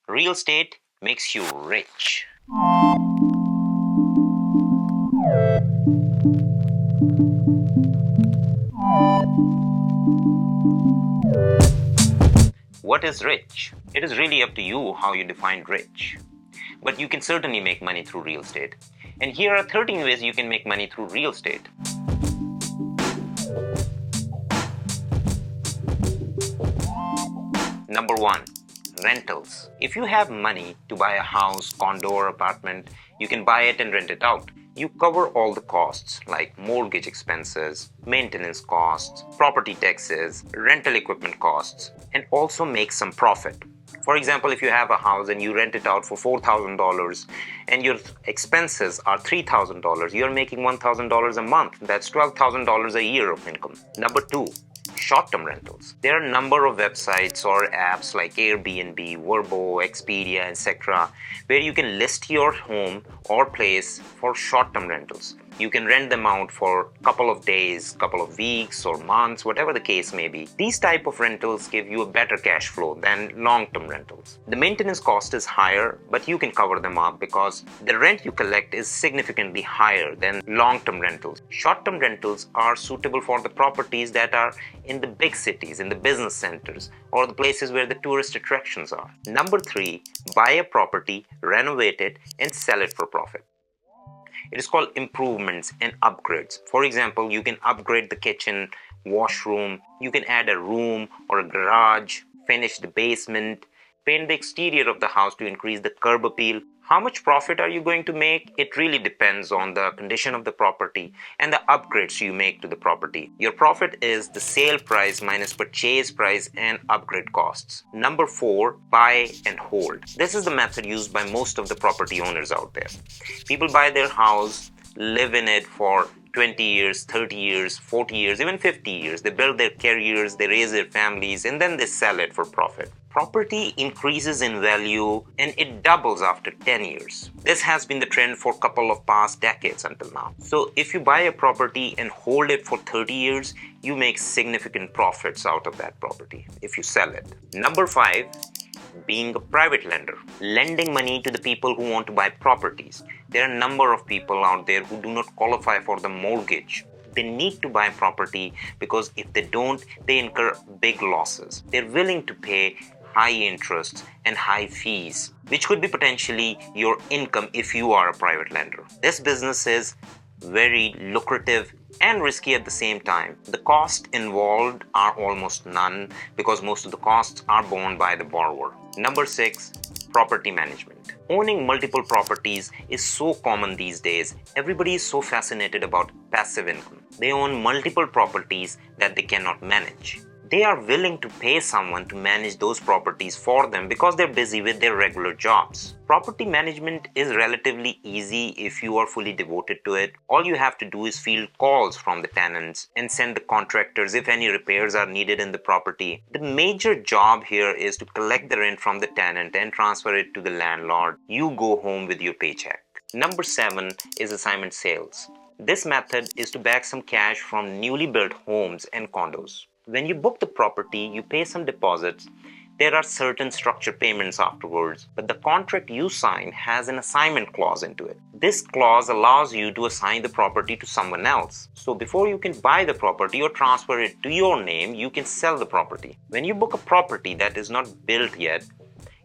Real estate makes you rich. What is rich? It is really up to you how you define rich. But you can certainly make money through real estate. And here are 13 ways you can make money through real estate. Number 1. Rentals. If you have money to buy a house, condo or apartment, you can buy it and rent it out. You cover all the costs like mortgage expenses, maintenance costs, property taxes, rental equipment costs, and also make some profit. For example, if you have a house and you rent it out for $4,000 and your expenses are $3,000, you're making $1,000 a month. That's $12,000 a year of income. Number 2. Short-term rentals. There are a number of websites or apps like Airbnb, Vrbo, Expedia, etc., where you can list your home or place for short-term rentals. You can rent them out for a couple of days, couple of weeks or months, whatever the case may be. These type of rentals give you a better cash flow than long-term rentals. The maintenance cost is higher, but you can cover them up because the rent you collect is significantly higher than long-term rentals. Short-term rentals are suitable for the properties that are in the big cities, in the business centers, or the places where the tourist attractions are. Number 3, buy a property, renovate it, and sell it for profit. It is called improvements and upgrades. For example, you can upgrade the kitchen, washroom, you can add a room or a garage, finish the basement, paint the exterior of the house to increase the curb appeal. How much profit are you going to make? It really depends on the condition of the property and the upgrades you make to the property. Your profit is the sale price minus purchase price and upgrade costs. Number 4, buy and hold. This is the method used by most of the property owners out there. People buy their house, live in it for 20 years, 30 years, 40 years, even 50 years. They build their careers, they raise their families, and then they sell it for profit. Property increases in value and it doubles after 10 years. This has been the trend for a couple of past decades until now. So if you buy a property and hold it for 30 years, you make significant profits out of that property if you sell it. Number 5, being a private lender, lending money to the people who want to buy properties. There are a number of people out there who do not qualify for the mortgage. They need to buy property because if they don't, they incur big losses. They're willing to pay high interest and high fees, which could be potentially your income if you are a private lender. This business is very lucrative and risky at the same time. The costs involved are almost none because most of the costs are borne by the borrower. Number 6, property management. Owning multiple properties is so common these days. Everybody is so fascinated about passive income. They own multiple properties that they cannot manage. They are willing to pay someone to manage those properties for them because they're busy with their regular jobs. Property management is relatively easy if you are fully devoted to it. All you have to do is field calls from the tenants and send the contractors if any repairs are needed in the property. The major job here is to collect the rent from the tenant and transfer it to the landlord. You go home with your paycheck. Number 7 is assignment sales. This method is to bag some cash from newly built homes and condos. When you book the property, you pay some deposits. There are certain structured payments afterwards, but the contract you sign has an assignment clause into it. This clause allows you to assign the property to someone else. So before you can buy the property or transfer it to your name, you can sell the property. When you book a property that is not built yet,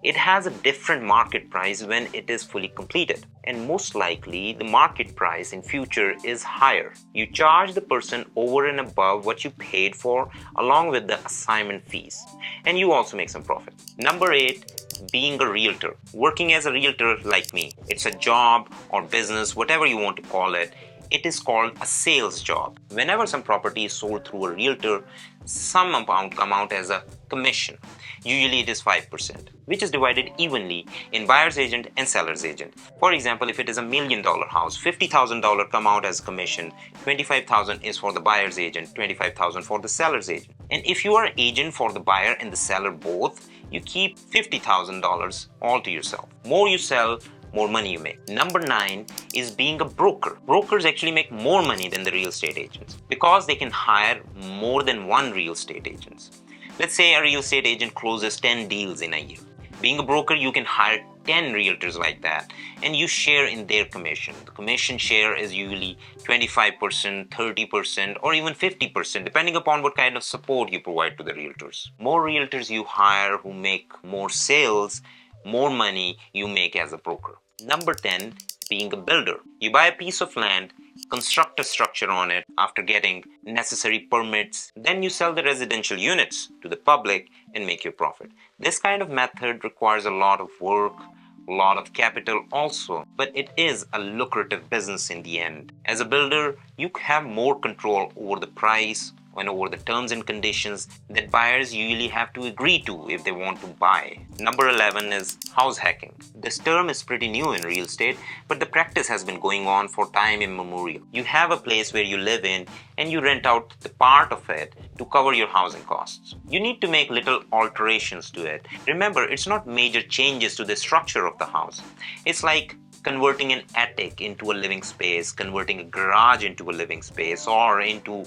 it has a different market price when it is fully completed, and most likely the market price in future is higher. You charge the person over and above what you paid for along with the assignment fees, and you also make some profit. Number 8, being a realtor. Working as a realtor like me. It's a job or business, whatever you want to call it. It is called a sales job. Whenever some property is sold through a realtor, some amount come out as a commission. Usually it is 5%, which is divided evenly in buyer's agent and seller's agent. For example, if it is $1 million house, $50,000 come out as commission, $25,000 is for the buyer's agent, $25,000 for the seller's agent. And if you are agent for the buyer and the seller both, you keep $50,000 all to yourself. More you sell, more money you make. Number 9 is being a broker. Brokers actually make more money than the real estate agents because they can hire more than one real estate agent. Let's say a real estate agent closes 10 deals in a year. Being a broker, you can hire 10 realtors like that and you share in their commission. The commission share is usually 25%, 30%, or even 50%, depending upon what kind of support you provide to the realtors. More realtors you hire who make more sales, more money you make as a broker. Number 10, being a builder. You buy a piece of land, construct a structure on it after getting necessary permits, then you sell the residential units to the public and make your profit. This kind of method requires a lot of work, a lot of capital also, but it is a lucrative business in the end. As a builder, you have more control over the price and over the terms and conditions that buyers usually have to agree to if they want to buy. Number 11 is house hacking. This term is pretty new in real estate, but the practice has been going on for time immemorial. You have a place where you live in and you rent out the part of it to cover your housing costs. You need to make little alterations to it. Remember, it's not major changes to the structure of the house. It's like converting an attic into a living space, converting a garage into a living space, or into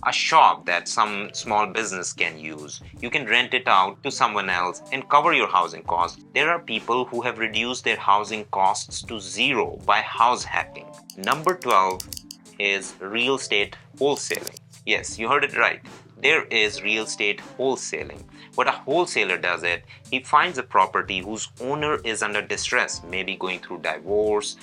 a shop that some small business can use. You can rent it out to someone else and cover your housing costs. There are people who have reduced their housing costs to zero by house hacking. Number 12 is real estate wholesaling. Yes, you heard it right. There is real estate wholesaling. What a wholesaler does it, he finds a property whose owner is under distress, maybe going through divorce,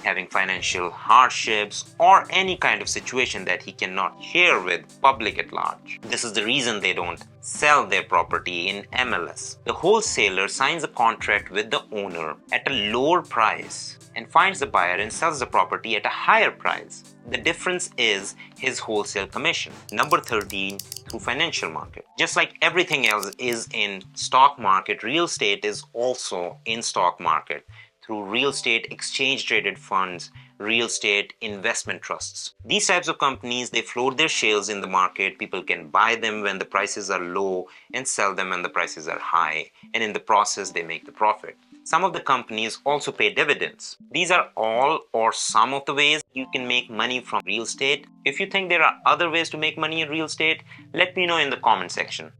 having financial hardships, or any kind of situation that he cannot share with public at large. This is the reason they don't sell their property in MLS. The wholesaler signs a contract with the owner at a lower price and finds the buyer and sells the property at a higher price. The difference is his wholesale commission. Number 13, through financial market. Just like everything else is in stock market, real estate is also in stock market through real estate exchange traded funds, real estate investment trusts. These types of companies, they float their shares in the market. People can buy them when the prices are low and sell them when the prices are high. And in the process, they make the profit. Some of the companies also pay dividends. These are all or some of the ways you can make money from real estate. If you think there are other ways to make money in real estate, let me know in the comment section.